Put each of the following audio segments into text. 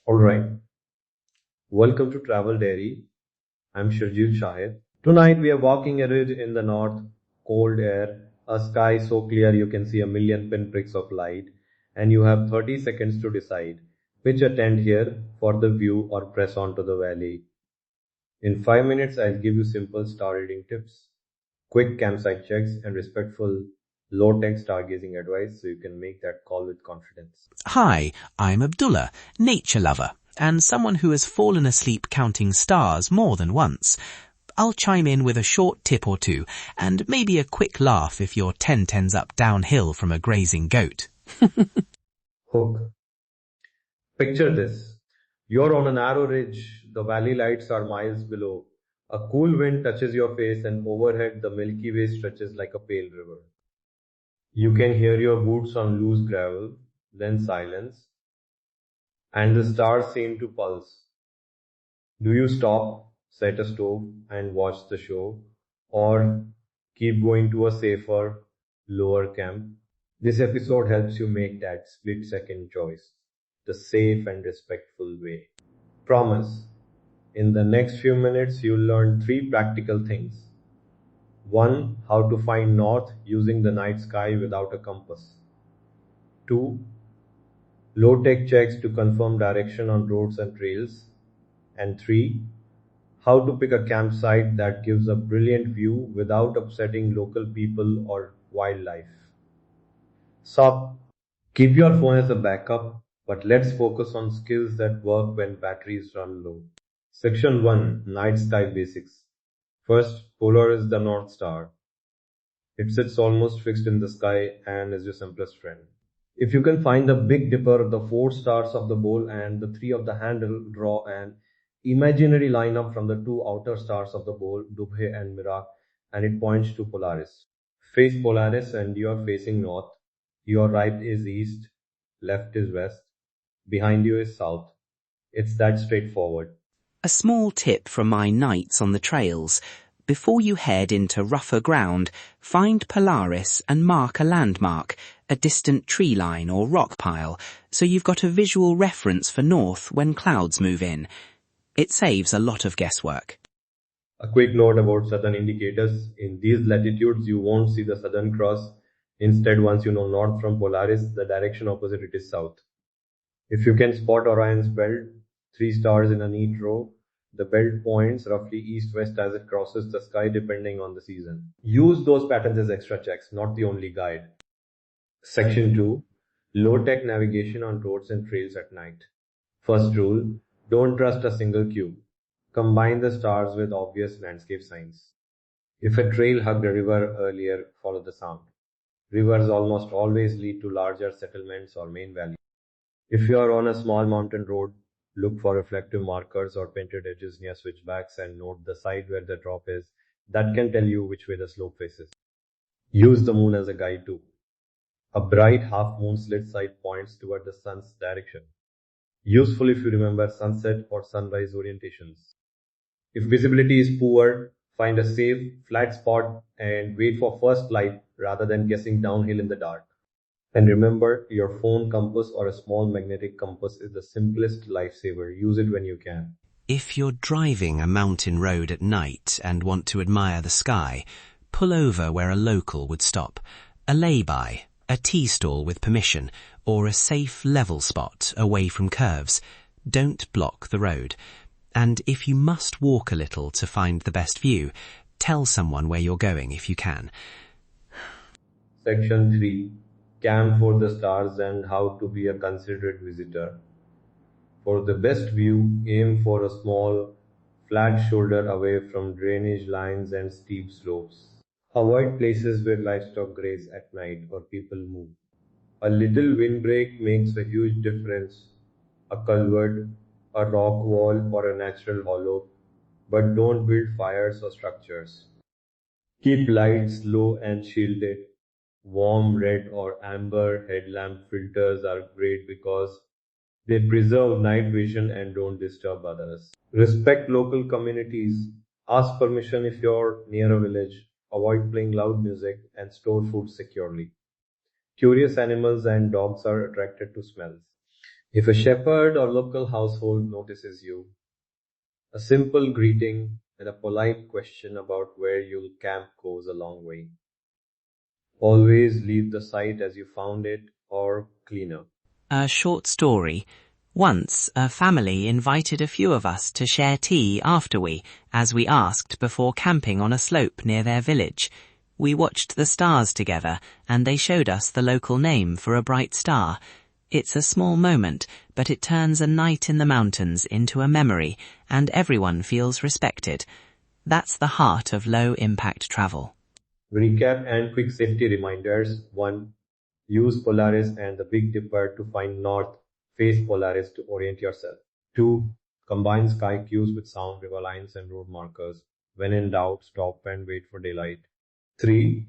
Alright, welcome to Travel Dairy. I'm Sharjeel Shahid. Tonight we are walking a ridge in the north, cold air, a sky so clear you can see a million pinpricks of light, and you have 30 seconds to decide which a tent here for the view or press on to the valley. In 5 minutes, I'll give you simple star reading tips, quick campsite checks, and respectful low-tech stargazing advice so you can make that call with confidence. Hi, I'm Abdullah, nature lover, and someone who has fallen asleep counting stars more than once. I'll chime in with a short tip or two, and maybe a quick laugh if your tent ends up downhill from a grazing goat. Hook. Picture this. You're on a narrow ridge, the valley lights are miles below. A cool wind touches your face, and overhead the Milky Way stretches like a pale river. You can hear your boots on loose gravel, then silence, and the stars seem to pulse. Do you stop, set a stove, and watch the show, or keep going to a safer, lower camp? This episode helps you make that split second choice, the safe and respectful way. Promise, in the next few minutes, you'll learn three practical things. 1. How to find north using the night sky without a compass. 2. Low-tech checks to confirm direction on roads and trails. And 3. How to pick a campsite that gives a brilliant view without upsetting local people or wildlife. So, keep your phone as a backup, but let's focus on skills that work when batteries run low. Section 1. Night Sky Basics. First, polar is the North Star. It sits almost fixed in the sky and is your simplest friend. If you can find the Big Dipper, the 4 stars of the bowl, and the 3 of the handle, draw an imaginary line up from the 2 outer stars of the bowl, Dubhe and Merak, and it points to Polaris. Face Polaris and you are facing north. Your right is east, left is west, behind you is south. It's that straightforward. A small tip from my nights on the trails. Before you head into rougher ground, find Polaris and mark a landmark, a distant tree line or rock pile, so you've got a visual reference for north when clouds move in. It saves a lot of guesswork. A quick note about southern indicators. In these latitudes, you won't see the Southern Cross. Instead, once you know north from Polaris, the direction opposite it is south. If you can spot Orion's belt, 3 stars in a neat row, the belt points roughly east-west as it crosses the sky depending on the season. Use those patterns as extra checks, not the only guide. Section 2. Low-tech navigation on roads and trails at night. First rule, don't trust a single cue. Combine the stars with obvious landscape signs. If a trail hugged a river earlier, follow the sound. Rivers almost always lead to larger settlements or main valleys. If you are on a small mountain road, look for reflective markers or painted edges near switchbacks and note the side where the drop is. That can tell you which way the slope faces. Use the moon as a guide too. A bright half moon slit side points toward the sun's direction. Useful if you remember sunset or sunrise orientations. If visibility is poor, find a safe, flat spot and wait for first light rather than guessing downhill in the dark. And remember, your phone compass or a small magnetic compass is the simplest lifesaver. Use it when you can. If you're driving a mountain road at night and want to admire the sky, pull over where a local would stop. A lay-by, a tea stall with permission, or a safe level spot away from curves. Don't block the road. And if you must walk a little to find the best view, tell someone where you're going if you can. Section 3. Camp for the stars and how to be a considerate visitor. For the best view, aim for a small, flat shoulder away from drainage lines and steep slopes. Avoid places where livestock graze at night or people move. A little windbreak makes a huge difference. A culvert, a rock wall, or a natural hollow, but don't build fires or structures. Keep lights low and shielded. Warm red or amber headlamp filters are great because they preserve night vision and don't disturb others. Respect local communities. Ask permission if you're near a village. Avoid playing loud music and store food securely. Curious animals and dogs are attracted to smells. If a shepherd or local household notices you, a simple greeting and a polite question about where you'll camp goes a long way. Always leave the site as you found it or cleaner. A short story. Once, a family invited a few of us to share tea after as we asked before camping on a slope near their village. We watched the stars together, and they showed us the local name for a bright star. It's a small moment, but it turns a night in the mountains into a memory, and everyone feels respected. That's the heart of low-impact travel. Recap and quick safety reminders. 1. Use Polaris and the Big Dipper to find north. Face Polaris to orient yourself. 2. Combine sky cues with sound, river lines, and road markers. When in doubt, stop and wait for daylight. 3.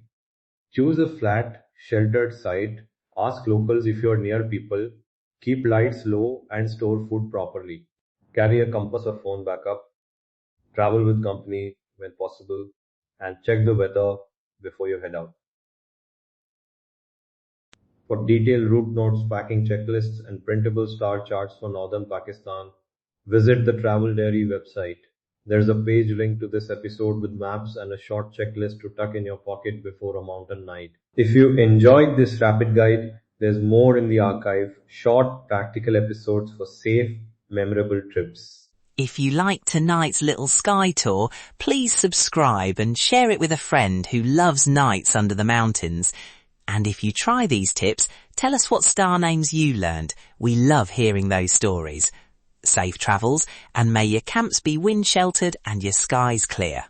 Choose a flat, sheltered site. Ask locals if you're near people. Keep lights low and store food properly. Carry a compass or phone backup. Travel with company when possible. And check the weather before you head out. For detailed route notes, packing checklists, and printable star charts for northern Pakistan, visit the Travel Diary website. There's a page linked to this episode with maps and a short checklist to tuck in your pocket before a mountain night. If you enjoyed this rapid guide, there's more in the archive, short practical episodes for safe, memorable trips. If you liked tonight's little sky tour, please subscribe and share it with a friend who loves nights under the mountains. And if you try these tips, tell us what star names you learned. We love hearing those stories. Safe travels, and may your camps be wind sheltered and your skies clear.